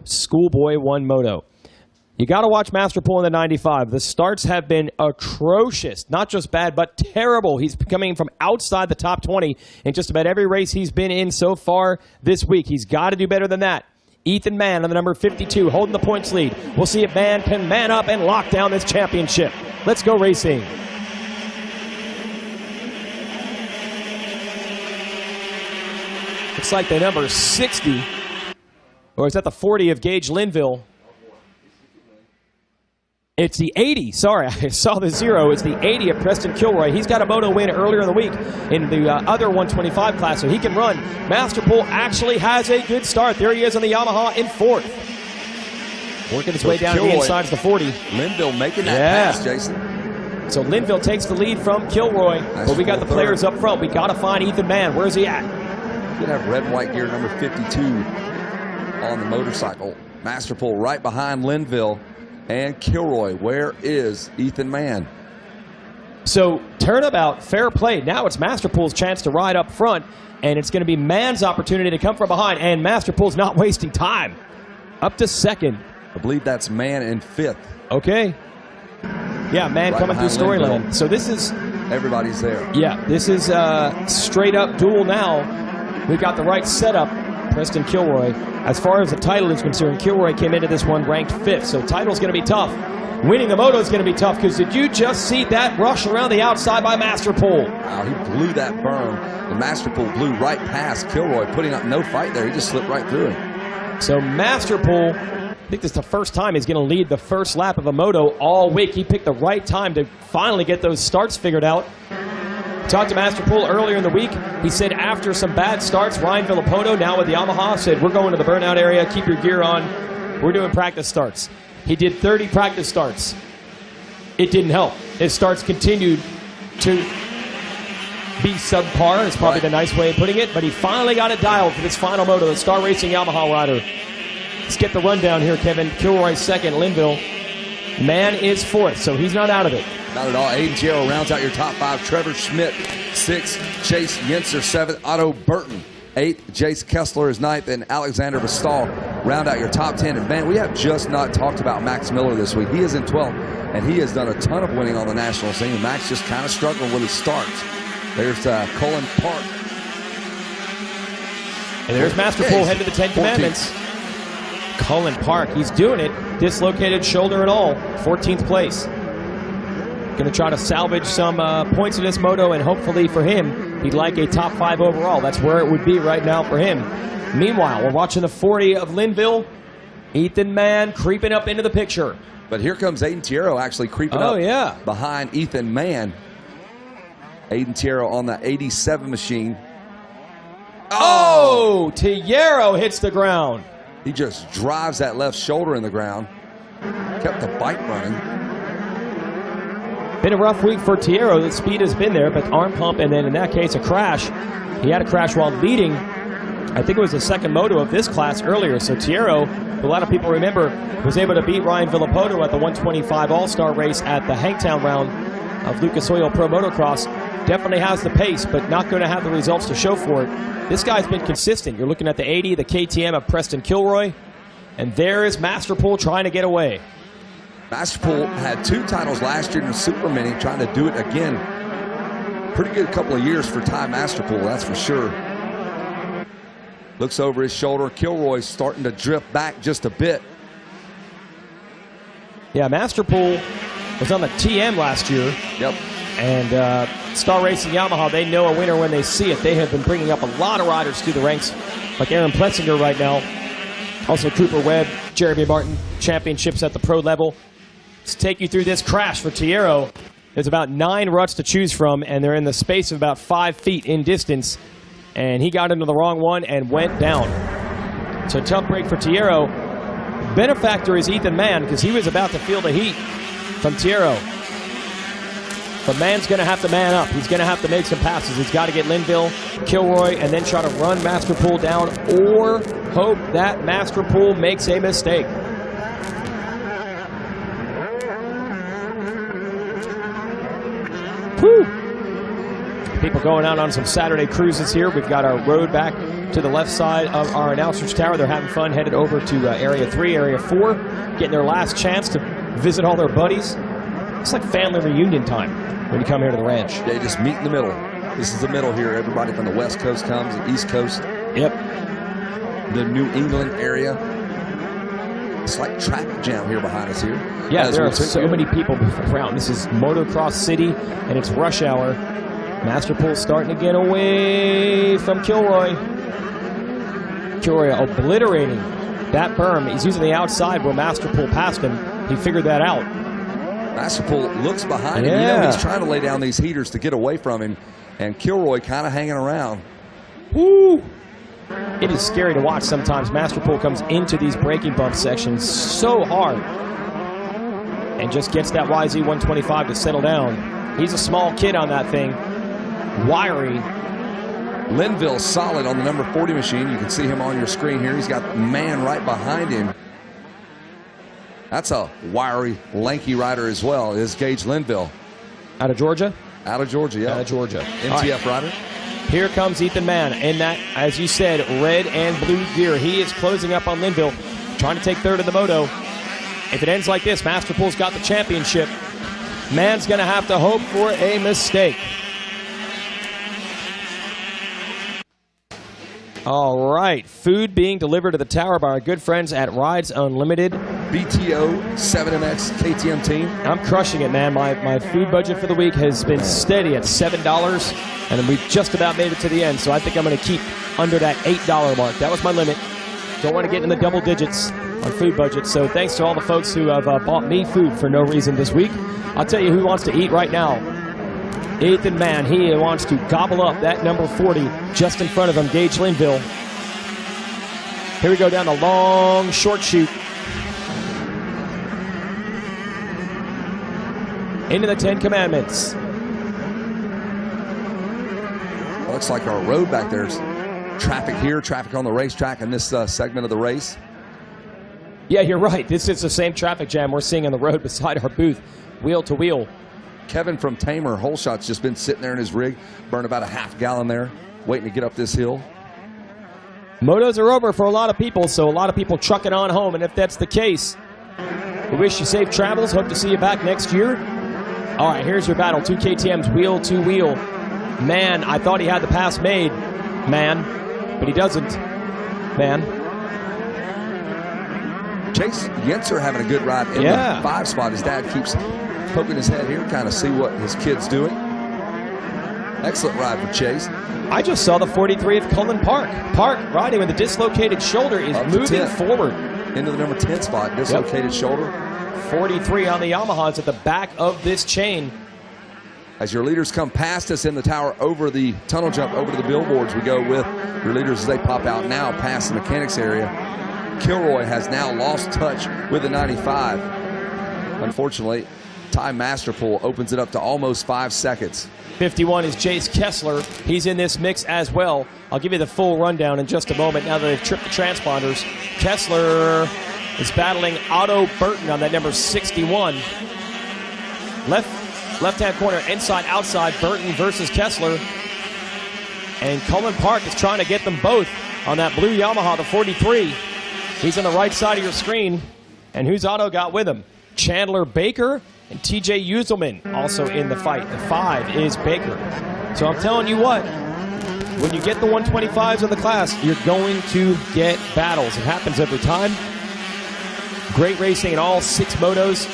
Schoolboy won Moto. You got to watch Masterpool in the 95. The starts have been atrocious. Not just bad, but terrible. He's coming from outside the top 20 in just about every race he's been in so far this week. He's got to do better than that. Ethan Mann on the number 52, holding the points lead. We'll see if Mann can man up and lock down this championship. Let's go racing. Looks like the number 60, or is that the 40 of Gage Linville? It's the 80. Sorry, I saw the 0. It's the 80 of Preston Kilroy. He's got a moto win earlier in the week in the other 125 class, so he can run. Masterpool actually has a good start. There he is on the Yamaha in 4th. Working his way down to the inside of the 40. Linville making that pass, Jason. So Linville takes the lead from Kilroy, but we got the players up front. We got to find Ethan Mann. Where's he at? Could have red and white gear number 52 on the motorcycle. Masterpool right behind Linville and Kilroy. Where is Ethan Mann? So turnabout, fair play. Now it's Masterpool's chance to ride up front, and it's going to be Mann's opportunity to come from behind, and Masterpool's not wasting time. Up to 2nd. I believe that's Mann in 5th. Okay. Yeah, Mann coming through Storyland. So this is... Everybody's there. Yeah, this is straight up duel now. We've got the right setup, Preston Kilroy. As far as the title is concerned, Kilroy came into this one ranked 5th, so title's going to be tough. Winning the moto is going to be tough, because did you just see that rush around the outside by Masterpool? Wow, he blew that berm, and Masterpool blew right past Kilroy, putting up no fight there. He just slipped right through him. So Masterpool, I think this is the first time he's going to lead the first lap of a moto all week. He picked the right time to finally get those starts figured out. Talked to Masterpool earlier in the week. He said after some bad starts, Ryan Villapoto, now with the Yamaha, said, we're going to the burnout area, keep your gear on. We're doing practice starts. He did 30 practice starts. It didn't help. His starts continued to be subpar, is probably the nice way of putting it, but he finally got it dialed for this final moto, the Star Racing Yamaha rider. Let's get the rundown here, Kevin. Kilroy 2nd, Linville. Mann is 4th, so he's not out of it. Not at all. Aiden Giero rounds out your top 5. Trevor Schmidt, 6th. Chase Yenser, 7th. Otto Burton, 8th. Jace Kessler is 9th. And Alexander Vestal round out your top 10. And, man, we have just not talked about Max Miller this week. He is in 12th, and he has done a ton of winning on the national scene. Max just kind of struggling with his starts. There's Colin Park. And there's Masterpool heading to the 10 Commandments. Colin Park, he's doing it. Dislocated shoulder and all. 14th place. Going to try to salvage some points in this moto, and hopefully for him, he'd like a top 5 overall. That's where it would be right now for him. Meanwhile, we're watching the 40 of Linville. Ethan Mann creeping up into the picture. But here comes Aiden Tiero actually creeping up behind Ethan Mann. Aiden Tiero on the 87 machine. Oh! Tiero hits the ground. He just drives that left shoulder in the ground. Kept the bike running. Been a rough week for Tiero. The speed has been there, but arm pump, and then in that case, a crash. He had a crash while leading. I think it was the 2nd moto of this class earlier. So Tiero, who a lot of people remember, was able to beat Ryan Villapoto at the 125 All-Star race at the Hangtown round of Lucas Oil Pro Motocross. Definitely has the pace, but not going to have the results to show for it. This guy's been consistent. You're looking at the 80, the KTM of Preston Kilroy, and there is Masterpool trying to get away. Masterpool had 2 titles last year in the Super Mini, trying to do it again. Pretty good couple of years for Ty Masterpool, that's for sure. Looks over his shoulder. Kilroy's starting to drift back just a bit. Yeah, Masterpool was on the TM last year. Yep. And Star Racing Yamaha, they know a winner when they see it. They have been bringing up a lot of riders through the ranks, like Aaron Pletzinger right now. Also Cooper Webb, Jeremy Martin, championships at the pro level. Let's take you through this crash for Tiero. There's about 9 ruts to choose from, and they're in the space of about 5 feet in distance. And he got into the wrong one and went down. So tough break for Tiero. Benefactor is Ethan Mann, because he was about to feel the heat from Tiero. But Mann's going to have to man up. He's going to have to make some passes. He's got to get Linville, Kilroy, and then try to run Masterpool down, or hope that Masterpool makes a mistake. Whew. People going out on some Saturday cruises here. We've got our road back to the left side of our announcer's tower. They're having fun, headed over to Area 3, Area 4, getting their last chance to visit all their buddies. It's like family reunion time when you come here to the ranch. They just meet in the middle. This is the middle here. Everybody from the West Coast comes, the East Coast. Yep. The New England area. It's like traffic jam here behind us here. Yeah, there are so many people around. This is Motocross City, and it's rush hour. Masterpool starting to get away from Kilroy. Kilroy obliterating that berm. He's using the outside where Masterpool passed him. He figured that out. Masterpool looks behind him. You know he's trying to lay down these heaters to get away from him, and Kilroy kind of hanging around. Woo! It is scary to watch sometimes. Masterpool comes into these braking bump sections so hard and just gets that YZ125 to settle down. He's a small kid on that thing. Wiry. Linville solid on the number 40 machine. You can see him on your screen here. He's got man right behind him. That's a wiry, lanky rider as well, is Gage Linville. Out of Georgia? Out of Georgia, yeah. Out of Georgia. MTF rider. Here comes Ethan Mann in that, as you said, red and blue gear. He is closing up on Linville, trying to take third in the Moto. If it ends like this, Masterpool's got the championship. Mann's going to have to hope for a mistake. All right, food being delivered to the tower by our good friends at Rides Unlimited. BTO 7MX KTM team. I'm crushing it, man. My food budget for the week has been steady at $7, and we just about made it to the end, so I think I'm going to keep under that $8 mark. That was my limit. Don't want to get in the double digits on food budget, so thanks to all the folks who have bought me food for no reason this week. I'll tell you who wants to eat right now. Ethan Mann, he wants to gobble up that number 40 just in front of him, Gage Linville. Here we go down the long, short chute. Into the 10 Commandments. Looks like our road back there's traffic here, traffic on the racetrack in this segment of the race. Yeah, you're right. This is the same traffic jam we're seeing on the road beside our booth, wheel to wheel. Kevin from Tamer Holeshot's just been sitting there in his rig, burned about a half gallon there, waiting to get up this hill. Motos are over for a lot of people, so a lot of people trucking on home, and if that's the case, we wish you safe travels. Hope to see you back next year. All right, here's your battle. 2 KTMs, wheel to wheel. Man, I thought he had the pass made, man, but he doesn't, man. Chase Yenser having a good ride in the 5 spot. His dad keeps poking his head here, kind of see what his kid's doing. Excellent ride for Chase. I just saw the 43 of Cullen Park. Park riding with a dislocated shoulder is moving forward. Into the number 10 spot, dislocated shoulder. 43 on the Yamahas at the back of this chain. As your leaders come past us in the tower over the tunnel jump, over to the billboards, we go with your leaders as they pop out now past the mechanics area. Kilroy has now lost touch with the 95. Unfortunately, Ty Masterpool opens it up to almost 5 seconds. 51 is Jace Kessler. He's in this mix as well. I'll give you the full rundown in just a moment now that they've tripped the transponders. Kessler is battling Otto Burton on that number 61. Left-hand corner, inside, outside, Burton versus Kessler. And Cullen Park is trying to get them both on that blue Yamaha, the 43. He's on the right side of your screen. And who's Otto got with him? Chandler Baker and TJ Uselman also in the fight. The 5 is Baker. So I'm telling you what, when you get the 125s in the class, you're going to get battles. It happens every time. Great racing in all 6 motos.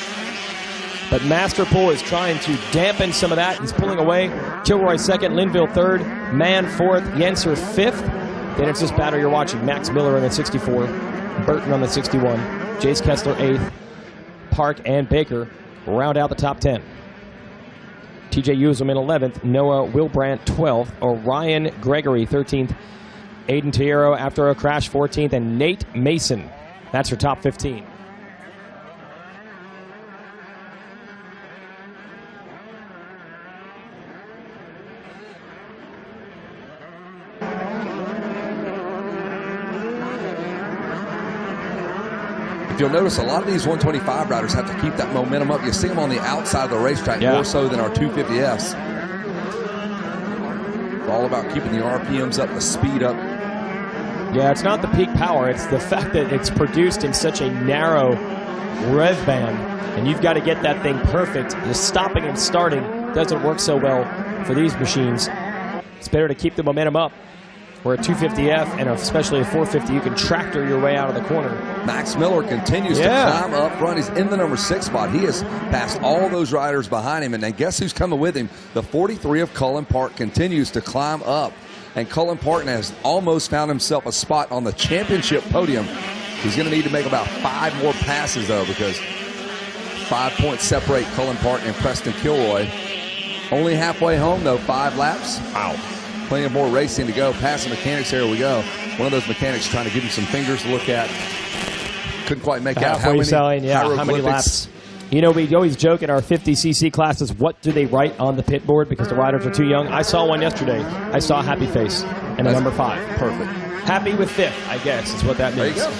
But Masterpool is trying to dampen some of that. He's pulling away. Kilroy second, Linville third, Mann fourth, Yenser fifth. Then it's this battle you're watching. Max Miller on the 64, Burton on the 61, Jace Kessler 8th, Park and Baker round out the top 10. TJ Uselman 11th, Noah Wilbrandt 12th, Orion Gregory 13th, Aiden Tierro after a crash 14th, and Nate Mason. That's your top 15. If you'll notice, a lot of these 125 riders have to keep that momentum up. You see them on the outside of the racetrack more so than our 250Fs. It's all about keeping the RPMs up, the speed up. Yeah, it's not the peak power. It's the fact that it's produced in such a narrow rev band, and you've got to get that thing perfect. Just stopping and starting doesn't work so well for these machines. It's better to keep the momentum up. Where a 250F and especially a 450, you can tractor your way out of the corner. Max Miller continues to climb up front. He's in the number 6 spot. He has passed all those riders behind him. And then guess who's coming with him? The 43 of Cullen Park continues to climb up. And Cullen Park has almost found himself a spot on the championship podium. He's going to need to make about 5 more passes, though, because 5 points separate Cullen Park and Preston Kilroy. Only halfway home, though, 5 laps. Wow. Plenty of more racing to go. Past the mechanics, here we go. One of those mechanics trying to give you some fingers to look at. Couldn't quite make out how many laps. You know, we always joke in our 50cc classes, what do they write on the pit board because the riders are too young? I saw one yesterday. I saw a happy face and a number 5. Perfect. Happy with 5th, I guess, is what that means. There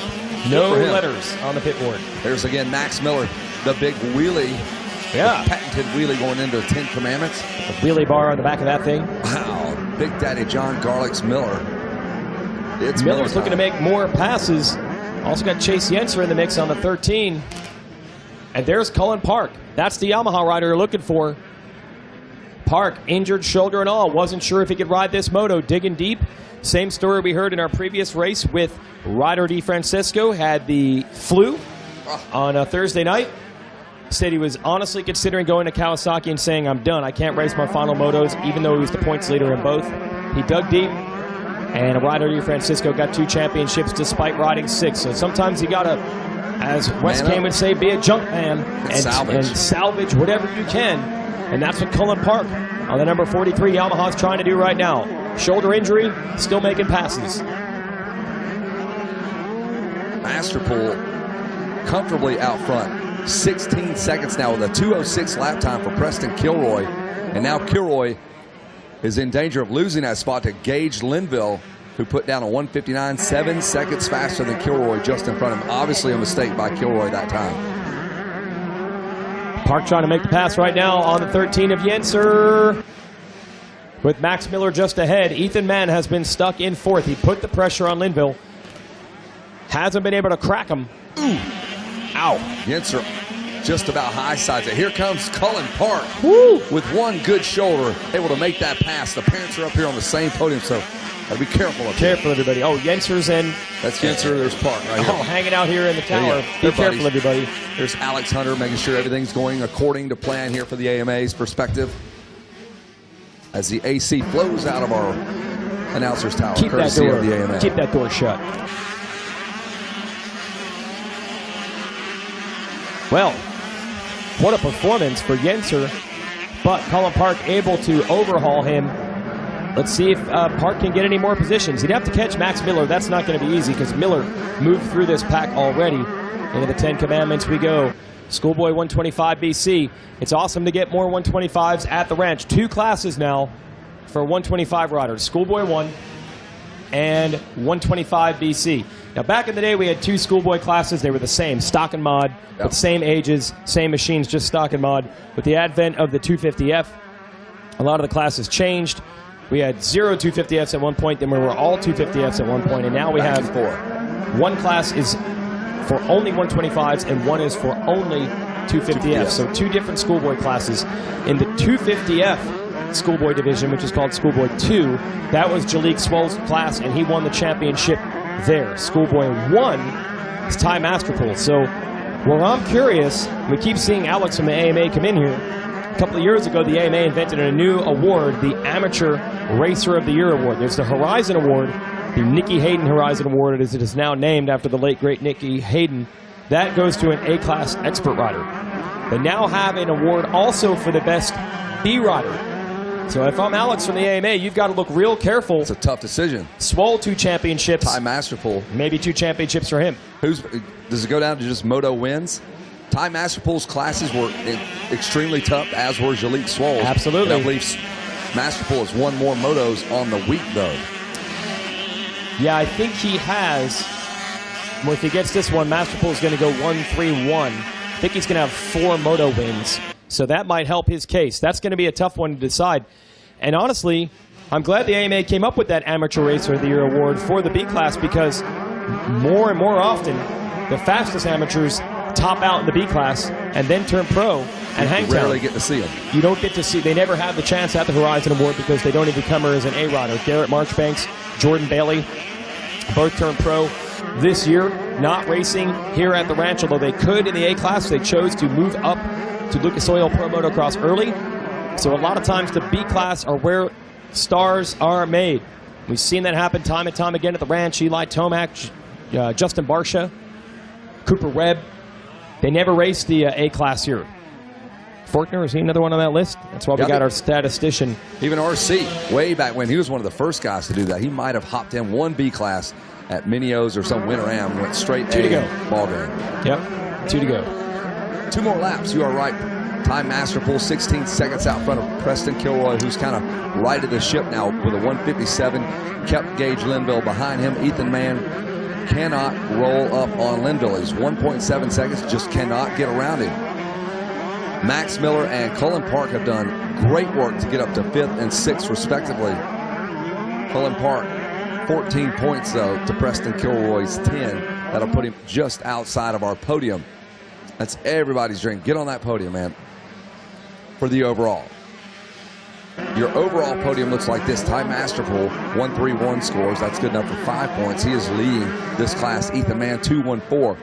you No go. letters on the pit board. There's again Max Miller, the big wheelie. Yeah. The patented wheelie going into the 10 Commandments. The wheelie bar on the back of that thing. Wow. Big Daddy John Garlick's Miller. It's Miller's looking to make more passes. Also got Chase Yenser in the mix on the 13. And there's Cullen Park. That's the Yamaha rider you're looking for. Park, injured shoulder and all. Wasn't sure if he could ride this moto. Digging deep. Same story we heard in our previous race with Ryder DeFrancisco. Had the flu on a Thursday night. Said he was honestly considering going to Kawasaki and saying, I'm done. I can't race my final motos, even though he was the points leader in both. He dug deep, and Ryder DeFrancisco got 2 championships despite riding 6. So sometimes you got to, as Wes Kane would say, be a junk man and salvage whatever you can. And that's what Cullen Park on the number 43 Yamaha's trying to do right now. Shoulder injury, still making passes. Masterpool comfortably out front. 16 seconds now with a 2:06 lap time for Preston Kilroy. And now Kilroy is in danger of losing that spot to Gage Linville, who put down a 1:59, 7 seconds faster than Kilroy just in front of him. Obviously a mistake by Kilroy that time. Park trying to make the pass right now on the 13 of Yenser. With Max Miller just ahead, Ethan Mann has been stuck in 4th. He put the pressure on Linville. Hasn't been able to crack him. Ooh. Ow. Yenser just about high sides it. Here comes Cullen Park. Woo. With one good shoulder, able to make that pass. The parents are up here on the same podium, so gotta be careful up here. Careful, everybody. Oh, Yenser's in. That's Yenser. There's Park right here. Oh, hanging out here in the tower. Be careful, everybody. There's Alex Hunter making sure everything's going according to plan here for the AMA's perspective. As the AC flows out of our announcer's tower, Keep that courtesy door. of the AMA. Keep that door shut. Well, what a performance for Yenser, but Cullen Park able to overhaul him. Let's see if Park can get any more positions. He'd have to catch Max Miller. That's not going to be easy because Miller moved through this pack already. Into the 10 Commandments we go. Schoolboy 125 BC. It's awesome to get more 125s at the ranch. 2 classes now for 125 riders. Schoolboy 1 and 125 BC. Now, back in the day, we had 2 Schoolboy classes. They were the same, stock and mod, with same ages, same machines, just stock and mod. With the advent of the 250F, a lot of the classes changed. We had 0 250Fs at one point, then we were all 250Fs at one point, and now we have 4. One class is for only 125s, and one is for only 250Fs. So 2 different Schoolboy classes. In the 250F Schoolboy division, which is called Schoolboy 2, that was Jalik Swoll's class, and he won the championship there. Schoolboy 1 is Ty Masterpool. So, well, I'm curious. We keep seeing Alex from the AMA come in here. A couple of years ago, the AMA invented a new award, the Amateur Racer of the Year Award. There's the Horizon Award, the Nicky Hayden Horizon Award, as it is now named after the late, great Nicky Hayden. That goes to an A-class expert rider. They now have an award also for the best B rider. So if I'm Alex from the AMA, you've got to look real careful. It's a tough decision. Swoll 2 championships. Ty Masterpool. Maybe 2 championships for him. Does it go down to just Moto wins? Ty Masterpool's classes were extremely tough, as were Jalik Swoll's. Absolutely. And I believe Masterpool has won more motos on the week, though. Yeah, I think he has. Well, if he gets this one, Masterpool is going to go 1-3-1. I think he's going to have 4 moto wins. So that might help his case. That's going to be a tough one to decide. And honestly, I'm glad the AMA came up with that Amateur Racer of the Year award for the B class, because more and more often, the fastest amateurs top out in the B class and then turn pro and hang You rarely town. get to see them. You don't get to see, they never have the chance at the Horizon Award because they don't even come as an A rider. Garrett Marchbanks, Jordan Bailey, both turned pro this year, not racing here at the ranch, although they could in the A class. They chose to move up to Lucas Oil Pro Motocross early. So a lot of times the B class are where stars are made. We've seen that happen time and time again at the ranch. Eli Tomac, Justin Barsha, Cooper Webb. They never raced the A class here. Forkner, is he another one on that list? That's why we got our statistician. Even RC, way back when, he was one of the first guys to do that. He might have hopped in one B class at Minios or some Winter Am and went straight Two to go. Ball game. Yep, 2 to go. 2 more laps. You are right. Time Masterpool 16 seconds out front of Preston Kilroy, who's kind of righted the ship now with a 157. Kept Gage Linville behind him. Ethan Mann cannot roll up on Linville. He's 1.7 seconds, just cannot get around him. Max Miller and Cullen Park have done great work to get up to 5th and 6th, respectively. Cullen Park, 14 points, though, to Preston Kilroy's 10. That'll put him just outside of our podium. That's everybody's dream. Get on that podium, man, for the overall. Your overall podium looks like this. Ty Masterpool, 131 scores. That's good enough for 5 points. He is leading this class. Ethan Mann, 214.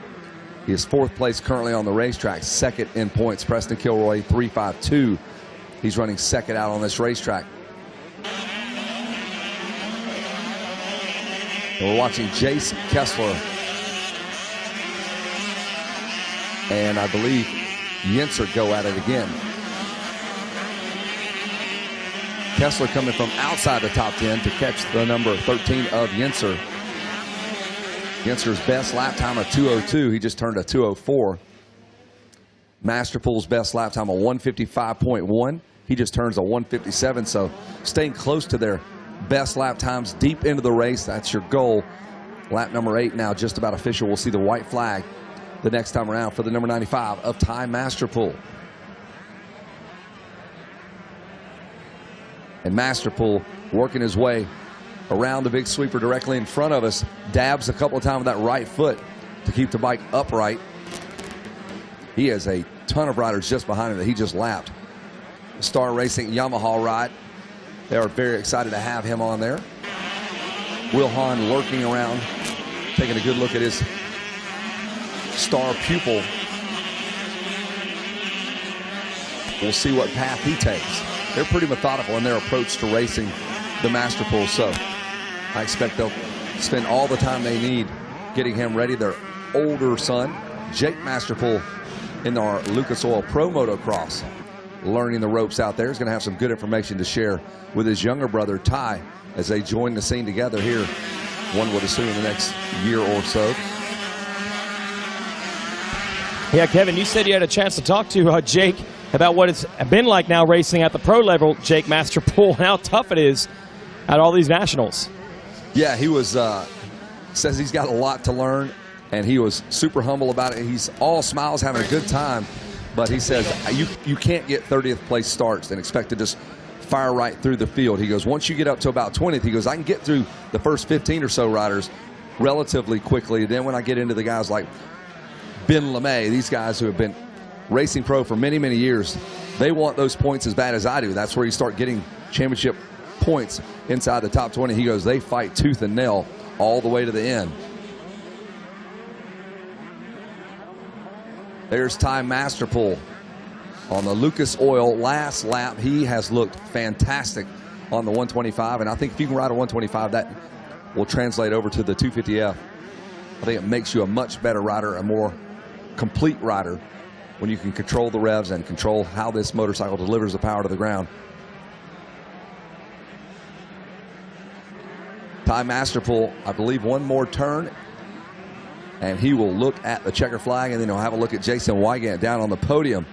He is 4th place currently on the racetrack, 2nd in points. Preston Kilroy, 352. He's running 2nd out on this racetrack. And we're watching Jace Kessler and I believe Yinser go at it again. Kessler coming from outside the top 10 to catch the number 13 of Yinser. Yinser's best lap time of 2:02. He just turned a 2:04. Masterpool's best lap time of 1:55.1. He just turns a 1:57. So staying close to their best lap times deep into the race. That's your goal. Lap number 8 now just about official. We'll see the white flag the next time around for the number 95 of Ty Masterpool. And Masterpool working his way around the big sweeper directly in front of us. Dabs a couple of times with that right foot to keep the bike upright. He has a ton of riders just behind him that he just lapped. Star Racing Yamaha ride. They are very excited to have him on there. Will Hahn lurking around, taking a good look at his star pupil. We'll see what path he takes. They're pretty methodical in their approach to racing the Masterpool, so I expect they'll spend all the time they need getting him ready. Their older son, Jake Masterpool, in our Lucas Oil Pro Motocross, learning the ropes out there. He's going to have some good information to share with his younger brother, Ty, as they join the scene together here, one would assume in the next year or so. Yeah, Kevin, you said you had a chance to talk to Jake about what it's been like now racing at the pro level, Jake Masterpool, and how tough it is at all these nationals. Yeah, he was, says he's got a lot to learn, and he was super humble about it. He's all smiles, having a good time, but he says you can't get 30th place starts and expect to just fire right through the field. He goes, once you get up to about 20th, he goes, I can get through the first 15 or so riders relatively quickly. Then when I get into the guys like Ben LeMay, these guys who have been racing pro for many, many years, they want those points as bad as I do. That's where you start getting championship points inside the top 20. He goes, they fight tooth and nail all the way to the end. There's Ty Masterpool on the Lucas Oil last lap. He has looked fantastic on the 125, and I think if you can ride a 125, that will translate over to the 250F. I think it makes you a much better rider, a more complete rider, when you can control the revs and control how this motorcycle delivers the power to the ground. Ty Masterpool, I believe, one more turn, and he will look at the checker flag, and then he'll have a look at Jason Wygant down on the podium.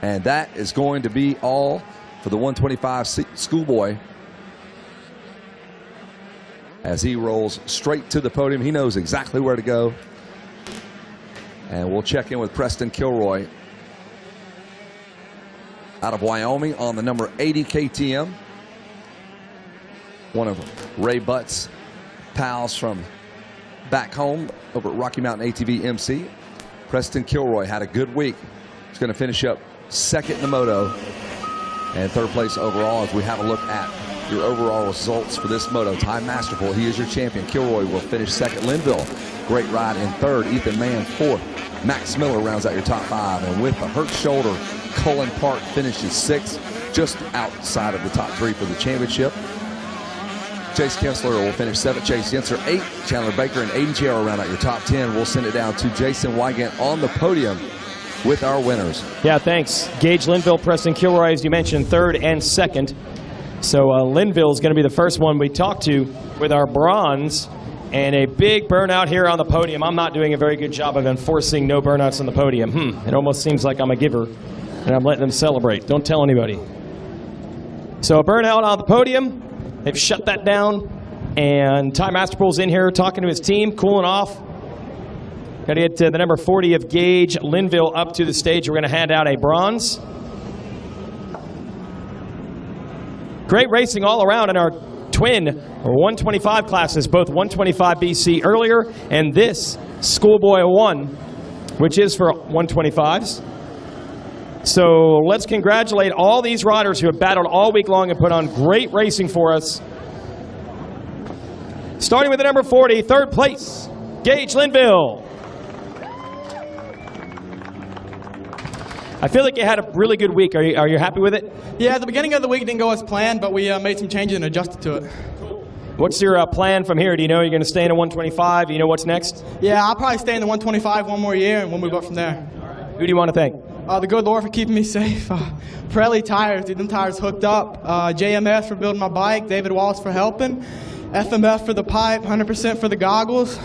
And that is going to be all for the 125 Schoolboy as he rolls straight to the podium. He knows exactly where to go. And we'll check in with Preston Kilroy out of Wyoming on the number 80 KTM. One of Ray Butt's pals from back home over at Rocky Mountain ATV MC. Preston Kilroy had a good week. He's going to finish up second in the moto and third place overall as we have a look at your overall results for this moto. Ty Masterpool, he is your champion. Kilroy will finish second. Linville, great ride in third. Ethan Mann, fourth. Max Miller rounds out your top five. And with a hurt shoulder, Cullen Park finishes sixth, just outside of the top three for the championship. Chase Kessler will finish seventh. Chase Yenser, eighth. Chandler Baker and Aiden Chiaro round out your top 10. We'll send it down to Jason Wygant on the podium with our winners. Yeah, thanks. Gage Linville, Preston Kilroy, as you mentioned, third and second. So Linville is going to be the first one we talk to with our bronze. And a big burnout here on the podium. I'm not doing a very good job of enforcing no burnouts on the podium. It almost seems like I'm a giver, and I'm letting them celebrate. Don't tell anybody. So a burnout on the podium. They've shut that down. And Ty Masterpool's in here talking to his team, cooling off. Got to get the number 40 of Gage Linville up to the stage. We're going to hand out a bronze. Great racing all around in our twin 125 classes, both 125 BC earlier and this Schoolboy 1, which is for 125s. So let's congratulate all these riders who have battled all week long and put on great racing for us. Starting with the number 40, third place, Gage Linville. I feel like you had a really good week. Are you happy with it? Yeah, at the beginning of the week it didn't go as planned, but we made some changes and adjusted to it. What's your plan from here? Do you know you're going to stay in a 125? Do you know what's next? Yeah, I'll probably stay in the 125 one more year, and we'll move up from there. Who do you want to thank? The good Lord for keeping me safe. Pirelli tires, dude, them tires hooked up. JMS for building my bike. David Wallace for helping. FMF for the pipe. 100% for the goggles.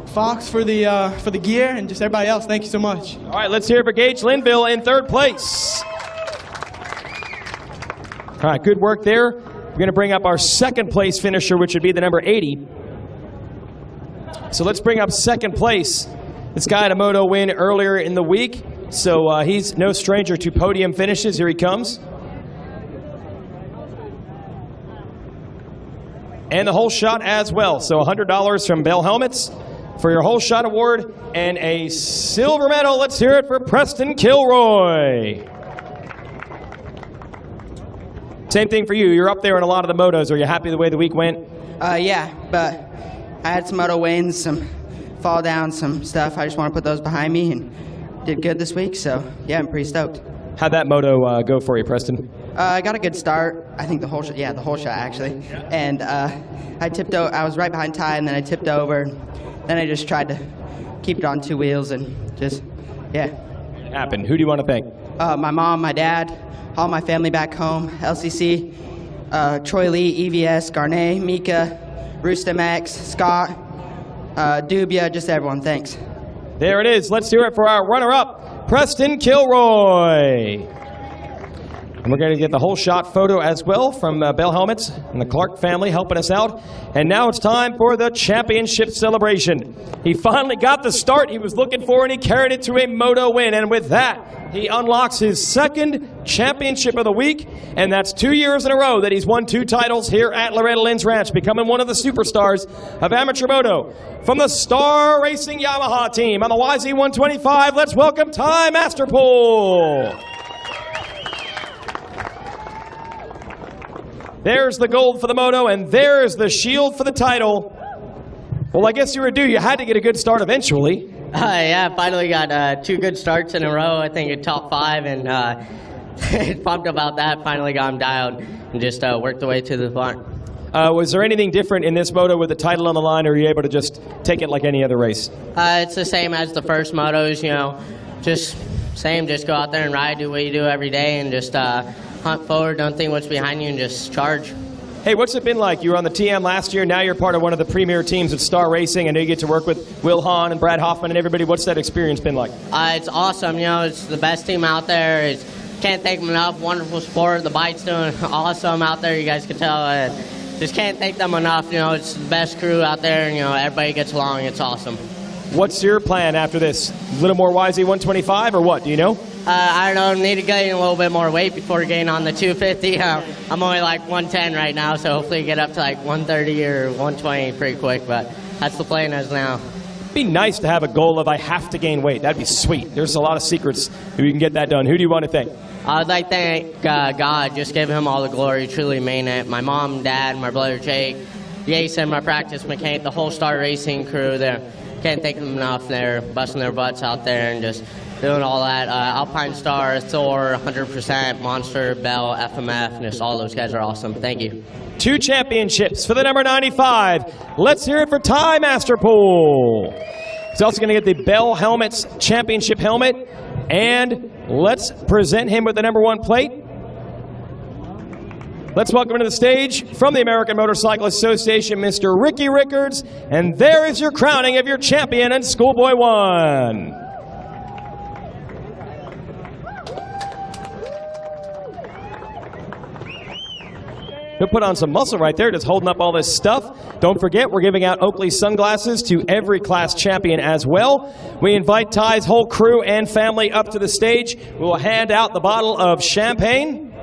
Fox for the gear, and just everybody else. Thank you so much. All right, let's hear it for Gage Linville in third place. All right, good work there. We're going to bring up our second place finisher, which would be the number 80. So let's bring up second place. This guy had a moto win earlier in the week, so he's no stranger to podium finishes. Here he comes. And the whole shot as well. So $100 from Bell Helmets for your whole shot award and a silver medal. Let's hear it for Preston Kilroy. Same thing for you. You're up there in a lot of the motos. Are you happy the way the week went? Yeah, but I had some moto wins, some fall downs, some stuff. I just want to put those behind me and did good this week. So yeah, I'm pretty stoked. How'd that moto go for you, Preston? I got a good start. I think the whole shot, the whole shot actually. And I tipped over. I was right behind Ty, and then I tipped over. Then I just tried to keep it on two wheels and just, yeah. It happened. Who do you want to thank? My mom, my dad, all my family back home, LCC, Troy Lee, EVS, Garnet, Mika, Rooster Max, Scott, Dubia, just everyone. Thanks. There it is. Let's hear it for our runner-up, Preston Kilroy. And we're going to get the whole shot photo as well from Bell Helmets and the Clark family helping us out. And now it's time for the championship celebration. He finally got the start he was looking for, and he carried it to a moto win. And with that, he unlocks his second championship of the week. And that's 2 years in a row that he's won 2 titles here at Loretta Lynn's Ranch, becoming one of the superstars of amateur moto. From the Star Racing Yamaha team on the YZ125, let's welcome Ty Masterpool. There's the gold for the moto, and there's the shield for the title. Well, I guess you were due. You had to get a good start eventually. Yeah, finally got 2 good starts in a row. I think in top 5, and pumped about that. Finally got him dialed and just worked the way to the front. Was there anything different in this moto with the title on the line, or were you able to just take it like any other race? It's the same as the first motos, you know, just same. Just go out there and ride, do what you do every day, and just hunt forward, don't think what's behind you, and just charge. Hey, what's it been like? You were on the TM last year. Now you're part of one of the premier teams at Star Racing. I know you get to work with Will Hahn and Brad Hoffman and everybody. What's that experience been like? It's awesome. You know, it's the best team out there. Can't thank them enough. Wonderful sport. The bike's doing awesome out there. You guys can tell. Just can't thank them enough. You know, it's the best crew out there. And, you know, everybody gets along. It's awesome. What's your plan after this? A little more YZ125 or what? Do you know? I don't know, need to gain a little bit more weight before getting on the 250. I'm only like 110 right now, so hopefully get up to like 130 or 120 pretty quick, but that's the plan as now. It'd be nice to have a goal of I have to gain weight. That'd be sweet. There's a lot of secrets if you can get that done. Who do you want to thank? I'd like to thank God, just give him all the glory, truly mean it. My mom, dad, my brother Jake, Jason, my practice mechanic, the whole Star Racing crew there. Can't thank them enough. They're busting their butts out there and just doing all that. Alpine Star, Thor, 100%, Monster, Bell, FMF, and just all those guys are awesome. Thank you. 2 championships for the number 95. Let's hear it for Ty Masterpool. He's also going to get the Bell Helmets Championship helmet. And let's present him with the number 1 plate. Let's welcome to the stage from the American Motorcycle Association, Mr. Ricky Rickards. And there is your crowning of your champion in Schoolboy 1. He'll put on some muscle right there, just holding up all this stuff. Don't forget, we're giving out Oakley sunglasses to every class champion as well. We invite Ty's whole crew and family up to the stage. We will hand out the bottle of champagne.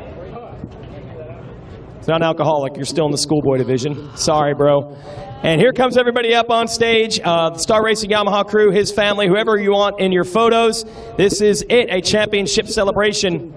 It's not alcoholic. You're still in the Schoolboy division. Sorry, bro. And here comes everybody up on stage. The Star Racing Yamaha crew, his family, whoever you want in your photos. This is it, a championship celebration